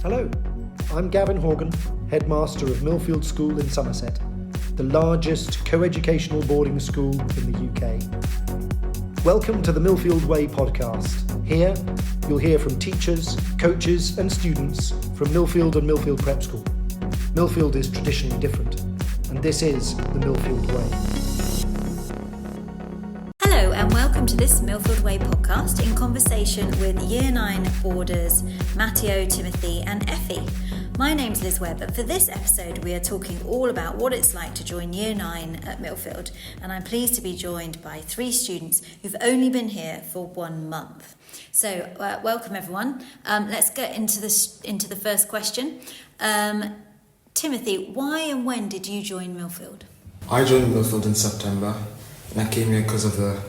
Hello, I'm Gavin Horgan, Headmaster of Millfield School in Somerset, the largest co-educational boarding school in the UK. Welcome to the Millfield Way Podcast. Here, you'll hear from teachers, coaches and students from Millfield and Millfield Prep School. Millfield is traditionally different, and this is the Millfield Way. Hello and welcome to this Millfield Way podcast in conversation with Year 9 boarders Mateo, Timothy and Effie. My name's Liz Webb, and for this episode we are talking all about what it's like to join Year 9 at Millfield, and I'm pleased to be joined by 3 students who've only been here for 1 month. So welcome everyone. Let's get into the first question. Timothy, why and when did you join Millfield? I joined Millfield in September, and I came here because of the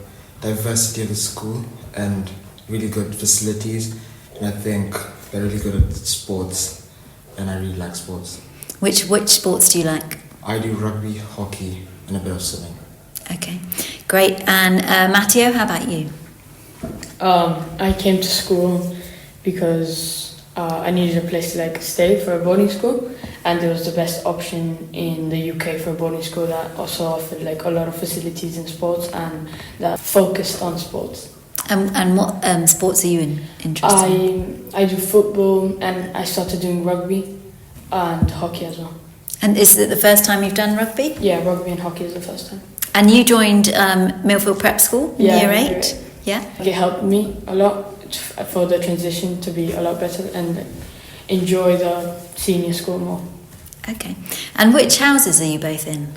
diversity of the school and really good facilities, and I think they're really good at sports, and I really like sports. Which sports do you like? I do rugby, hockey and a bit of swimming. Okay, great. And Mateo, how about you? I came to school because I needed a place to stay for a boarding school, and it was the best option in the UK for a boarding school that also offered a lot of facilities in sports and that focused on sports. And what sports are you interested in? I do football, and I started doing rugby and hockey as well. And is it the first time you've done rugby? Yeah, rugby and hockey is the first time. And you joined Millfield Prep School in Year 8? Yeah. It helped me a lot for the transition to be a lot better and enjoy the senior school more. Okay. And which houses are you both in?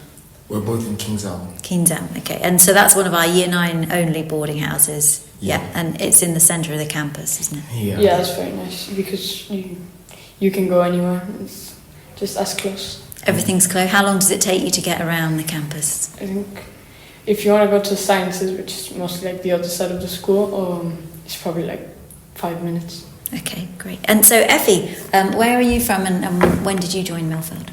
We're both in King's Elm. King's Elm, okay. And so that's one of our Year 9 only boarding houses. Yeah. And it's in the centre of the campus, isn't it? Yeah, that's very nice because you can go anywhere. It's just as close. Everything's close. How long does it take you to get around the campus? I think if you want to go to sciences, which is mostly the other side of the school, it's probably 5 minutes. Okay, great. And so Effie, where are you from and when did you join Millfield?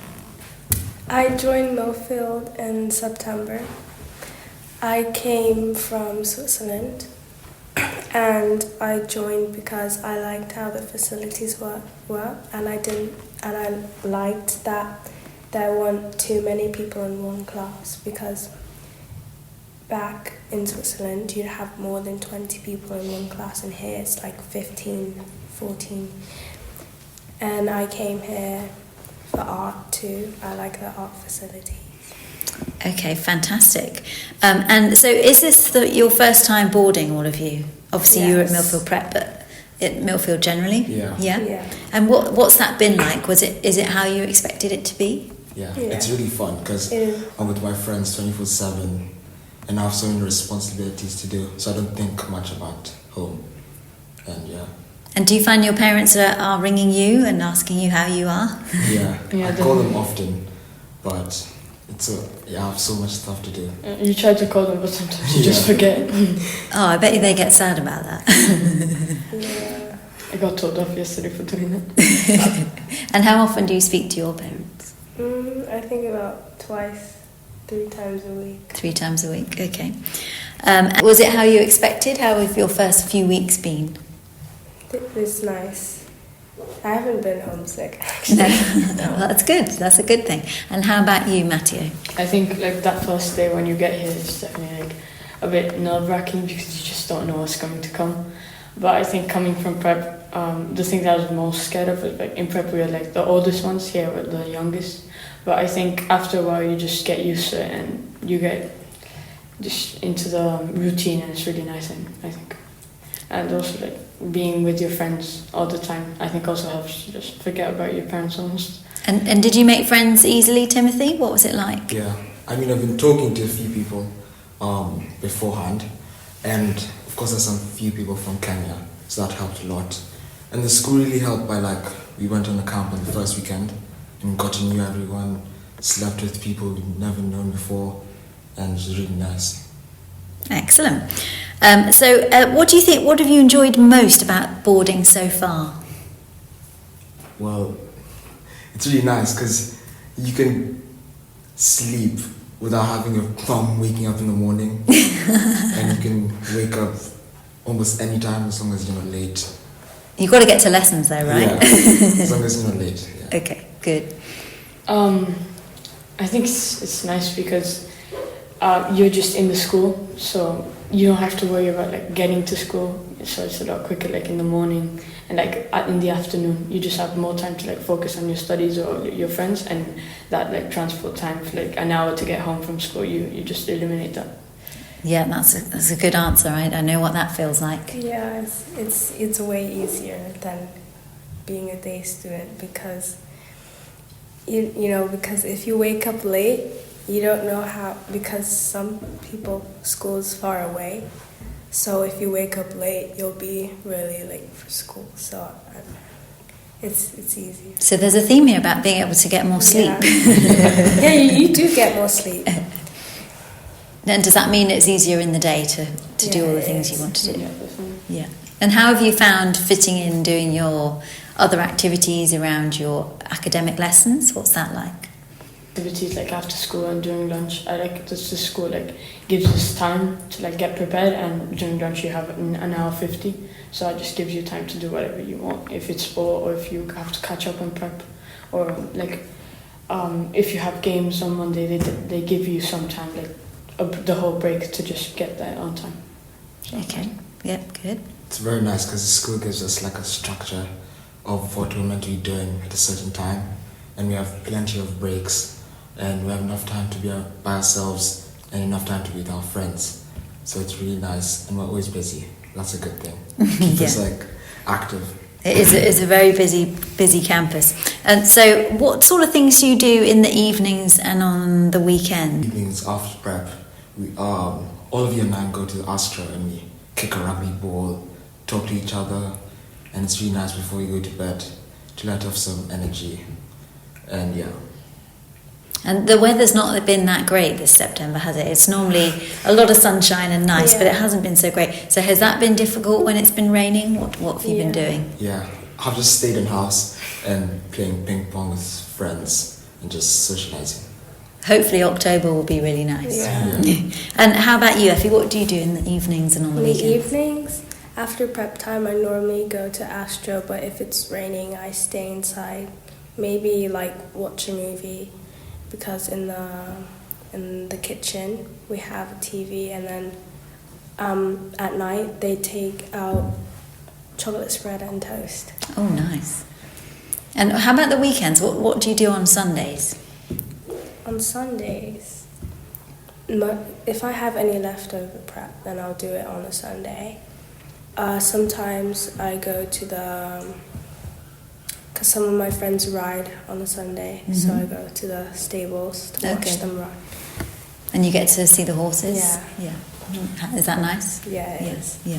I joined Millfield in September. I came from Switzerland and I joined because I liked how the facilities were and I liked that there weren't too many people in one class, because back in Switzerland you'd have more than 20 people in one class, and here it's 15, 14. And I came here for art too. I like the art facilities. Okay, fantastic. And so is this your first time boarding, all of you? Obviously Yes. you were at Millfield Prep, but at Millfield generally? Yeah. Yeah. And what's that been like? Is it how you expected it to be? Yeah. It's really fun because I'm with my friends 24/7 and I have so many responsibilities to do, so I don't think much about home. And yeah. And do you find your parents are ringing you and asking you how you are? Yeah, Yeah, I call them often, but I have so much stuff to do. You try to call them, but sometimes you just forget. Oh, I bet you they get sad about that. Yeah. I got told off yesterday for doing that. And how often do you speak to your parents? I think about 3 times a week. 3 times a week, okay. Was it how you expected? How have your first few weeks been? It's nice. I haven't been homesick actually. Well, that's good. That's a good thing. And how about you, Mateo? I think that first day when you get here is definitely a bit nerve-wracking because you just don't know what's going to come. But I think coming from prep, the thing that I was most scared of is in prep we were the oldest ones, here we're the youngest. But I think after a while you just get used to it and you get just into the routine, and it's really nice, I think. And also being with your friends all the time, I think also helps you just forget about your parents almost. And did you make friends easily, Timothy? What was it like? Yeah, I mean, I've been talking to a few people beforehand, and of course there's some few people from Kenya, so that helped a lot. And the school really helped by we went on a camp on the first weekend and got to know everyone, slept with people we'd never known before, and it was really nice. Excellent. So what do you think, what have you enjoyed most about boarding so far? Well, it's really nice because you can sleep without having a problem waking up in the morning. And you can wake up almost any time as long as you're not late. You've got to get to lessons though, right? Yeah, as long as you're not late. Yeah. Okay, good. I think it's nice because you're just in the school, so you don't have to worry about like getting to school. So it's a lot quicker, like in the morning and like in the afternoon. You just have more time to like focus on your studies or your friends, and that like transport time for like an hour to get home from school. You just eliminate that. Yeah, that's a good answer. I know what that feels like. Yeah, it's way easier than being a day student because you know, because if you wake up late, you don't know how, because some people school is far away. So if you wake up late, you'll be really late for school. So it's easy. So there's a theme here about being able to get more sleep. Yeah, yeah, you do get more sleep. And does that mean it's easier in the day to do all the things you want to do? Yeah. And how have you found fitting in doing your other activities around your academic lessons? What's that like? Activities like after school and during lunch. I like this. The school like gives us time to like get prepared, and during lunch you have an hour 50. So it just gives you time to do whatever you want. If it's sport or if you have to catch up on prep, or like if you have games on Monday, they give you some time, like the whole break, to just get there on time. So, okay. Yep. Good. It's very nice because the school gives us like a structure of what we're meant to be doing at a certain time, and we have plenty of breaks, and we have enough time to be by ourselves and enough time to be with our friends. So it's really nice, and we're always busy. That's a good thing. Keep us like active. It's a very busy campus. And so what sort of things do you do in the evenings and on the weekend? Evenings after prep, we all of year 9 go to the Astro and we kick a rugby ball, talk to each other, and it's really nice before you go to bed to let off some energy. And yeah. And the weather's not been that great this September, has it? It's normally a lot of sunshine and nice, but it hasn't been so great. So has that been difficult when it's been raining? What have you been doing? Yeah, I've just stayed in house and playing ping pong with friends and just socializing. Hopefully October will be really nice. Yeah. And how about you, Effie? What do you do in the evenings and on the In the weekends? evenings, after prep time, I normally go to Astro, but if it's raining, I stay inside. Maybe like watch a movie, because in the kitchen we have a TV, and then at night they take out chocolate spread and toast. Oh, nice. And how about the weekends? What do you do on Sundays? On Sundays, if I have any leftover prep, then I'll do it on a Sunday. Sometimes I go to because some of my friends ride on a Sunday, so I go to the stables to watch them ride. And you get to see the horses? Yeah. Is that nice? Yeah, it is. Yeah.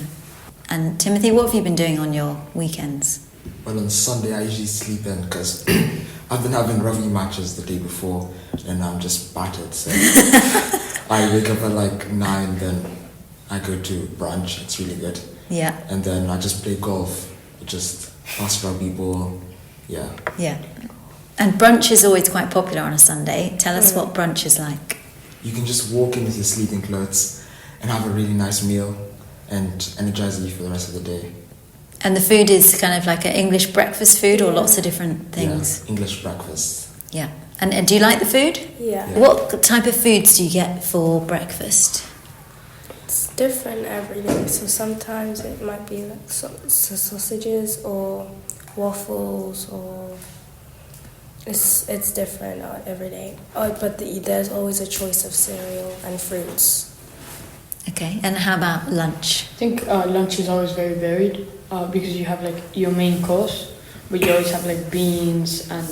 And Timothy, what have you been doing on your weekends? Well, on Sunday I usually sleep in because I've been having rugby matches the day before and I'm just battered. So I wake up at like 9, then I go to brunch. It's really good. Yeah. And then I just play golf, just pass rugby ball. Yeah. Yeah. And brunch is always quite popular on a Sunday. Tell us what brunch is like. You can just walk in with your sleeping clothes and have a really nice meal and energize you for the rest of the day. And the food is kind of like an English breakfast food, or lots of different things? Yeah, English breakfast. Yeah. And do you like the food? Yeah. What type of foods do you get for breakfast? It's different every day. So sometimes it might be like sausages or waffles, or it's different every day. But there's always a choice of cereal and fruits. Okay. And how about lunch? I think lunch is always very varied because you have like your main course, but you always have like beans, and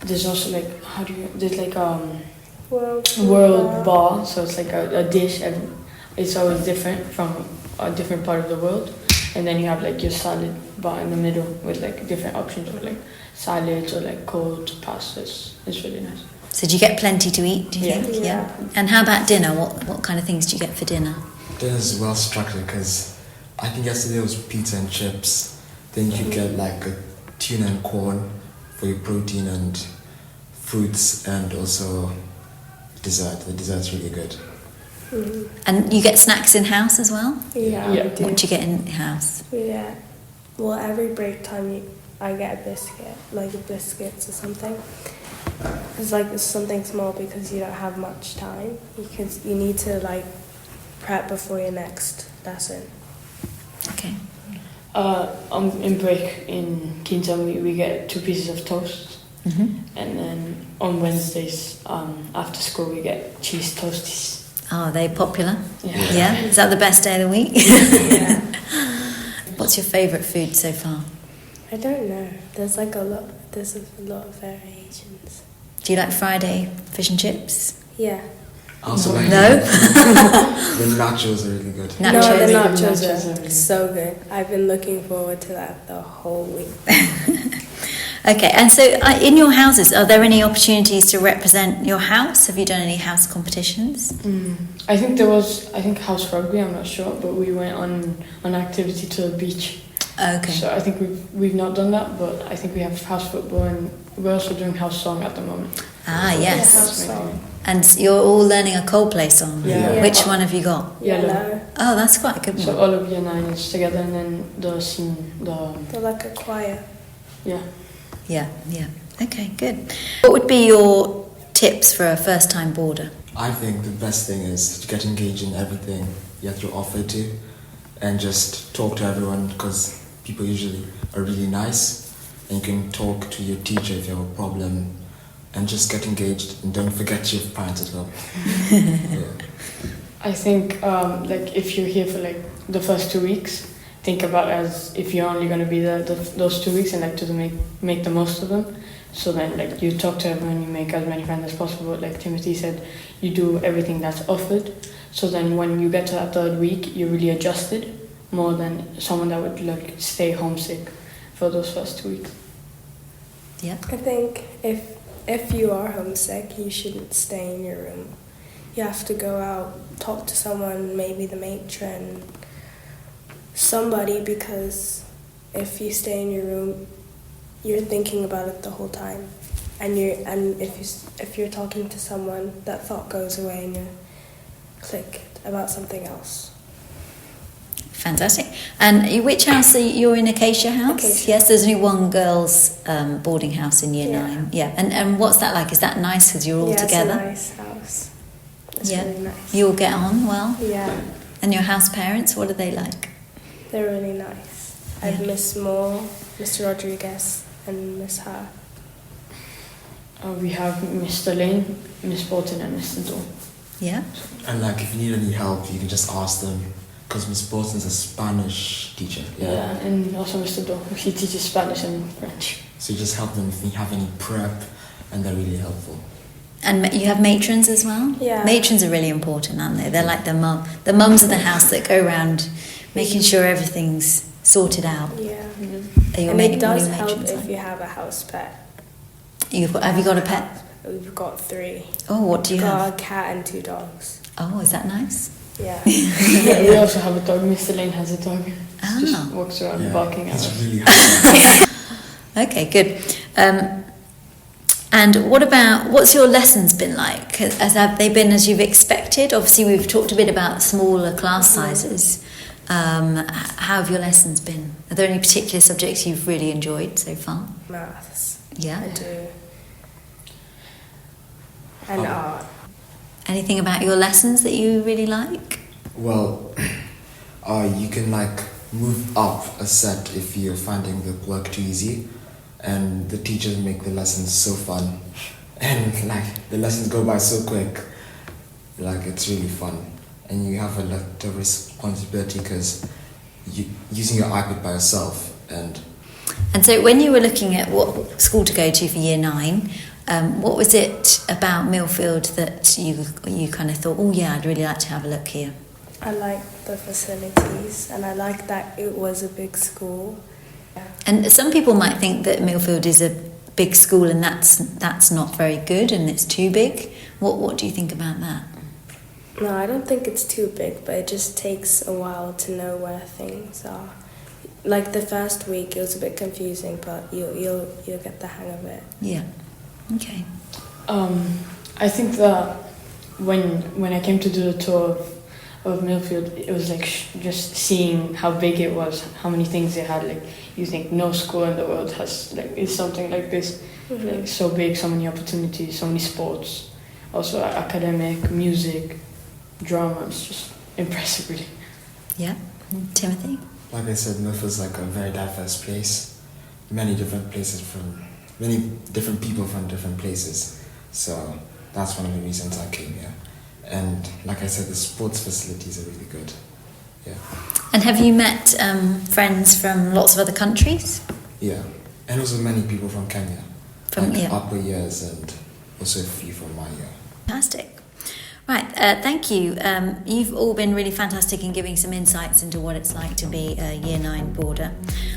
there's also like there's like world bar, so it's like a dish, and it's always different from a different part of the world. And then you have like your salad bar in the middle with like different options of like salads or like cold pastas. It's really nice. So do you get plenty to eat, do you think? Yeah. And how about dinner? What kind of things do you get for dinner? Dinner's well structured because I think yesterday was pizza and chips. Then you get like a tuna and corn for your protein, and fruits, and also dessert. The dessert's really good. And you get snacks in house as well? Yeah. Yeah. We do. What do you get in house? Yeah. Well, every break time I get a biscuit, like biscuits or something. It's like it's something small because you don't have much time. Because you need to like prep before your next lesson. Okay. In break in Kingston we get 2 pieces of toast, and then on Wednesdays after school we get cheese toasties. Oh, are they popular? Yeah. Is that the best day of the week? Yeah. What's your favourite food so far? I don't know. There's a lot of variations. Do you like Friday fish and chips? Yeah. I also like No? the nachos are really good. Nachos. No, the Nachos nachos are are so good. I've been looking forward to that the whole week. Okay, and so in your houses, are there any opportunities to represent your house? Have you done any house competitions? I think house rugby, I'm not sure, but we went on an activity to the beach. Okay. So I think we've not done that, but I think we have house football and we're also doing house song at the moment. Ah, Yeah, yes. house song. And you're all learning a Coldplay song. Yeah. Which one have you got? Yellow. Oh, that's quite a good So one. all of year 9 is together, and then the scene, They're like a choir. yeah. Yeah. Okay, good. What would be your tips for a first-time boarder? I think the best thing is to get engaged in everything you have to offer to, and just talk to everyone, because people usually are really nice, and you can talk to your teacher if you have a problem, and just get engaged, and don't forget your parents at home. Yeah. I think like if you're here for like the first 2 weeks, think about it as if you're only going to be there those 2 weeks, and like to make the most of them. So then like you talk to everyone, you make as many friends as possible. Like Timothy said, you do everything that's offered. So then when you get to that 3rd week, you're really adjusted more than someone that would like stay homesick for those first 2 weeks. Yeah. I think if you are homesick, you shouldn't stay in your room. You have to go out, talk to someone, maybe the matron, somebody, because if you stay in your room, you're thinking about it the whole time, and if you're talking to someone, that thought goes away and you click about something else. Fantastic. And which house are you're in? Acacia House? Acacia. Yes, there's only one girls' boarding house in year Yeah. 9. Yeah. And what's that like? Is that nice because you're all together? It's a nice house. It's Yeah. really nice. You all get on well? Yeah, And your house parents, what are they like? they're really nice. I've Miss Moore, Mr. Rodriguez, and Miss Ha. We have Mr. Lane, Miss Bolton, and Mr. Dawn. Yeah. And like if you need any help, you can just ask them, because Miss Bolton's a Spanish teacher. Yeah, and also Mr. Dawn. He teaches Spanish and French. So you just help them if you have any prep, and they're really helpful. And you have matrons as well? Yeah. Matrons are really important, aren't they? They're like the mums of the house that go around making sure everything's sorted out. Yeah. Are your And it does your help matrons if like? you have a house pet. Have you got a pet? We've got 3. Oh, what do you We've have? got a cat and 2 dogs. Oh, is that nice? Yeah. Yeah, we also have a dog. Mr. Lane has a dog. Ah. Just walks around barking at He's us. really happy. Okay, good. And what's your lessons been like? Have they been as you've expected? Obviously, we've talked a bit about smaller class sizes. How have your lessons been? Are there any particular subjects you've really enjoyed so far? Maths. Yeah. I do. And art. Anything about your lessons that you really like? Well, you can like move up a set if you're finding the work too easy, and the teachers make the lessons so fun, and like the lessons go by so quick, like it's really fun, and you have a lot of responsibility because you using your iPad by yourself. And so when you were looking at what school to go to for year 9, what was it about Millfield that you kind of thought, oh yeah, I'd really like to have a look here? I like the facilities, and I like that it was a big school. Yeah. And some people might think that Millfield is a big school and that's not very good and it's too big. What do you think about that? No, I don't think it's too big, but it just takes a while to know where things are. Like the first week, it was a bit confusing, but you'll get the hang of it. Yeah. Okay. I think that when I came to do the tour of Millfield, it was like just seeing how big it was, how many things they had. Like you think no school in the world has is something like this, like so big, so many opportunities, so many sports, also academic, music, drama. It's just impressive, really. Yeah, Timothy. Like I said, Millfield's like a very diverse place. Many different people from different places. So that's one of the reasons I came here. And like I said, the sports facilities are really good. Yeah. And have you met friends from lots of other countries? Yeah. And also many people from Kenya. From upper years and also a few from my year. Fantastic. Right, thank you. You've all been really fantastic in giving some insights into what it's like to be a Year 9 boarder.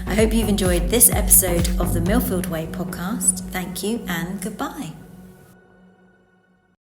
I hope you've enjoyed this episode of the Millfield Way podcast. Thank you and goodbye.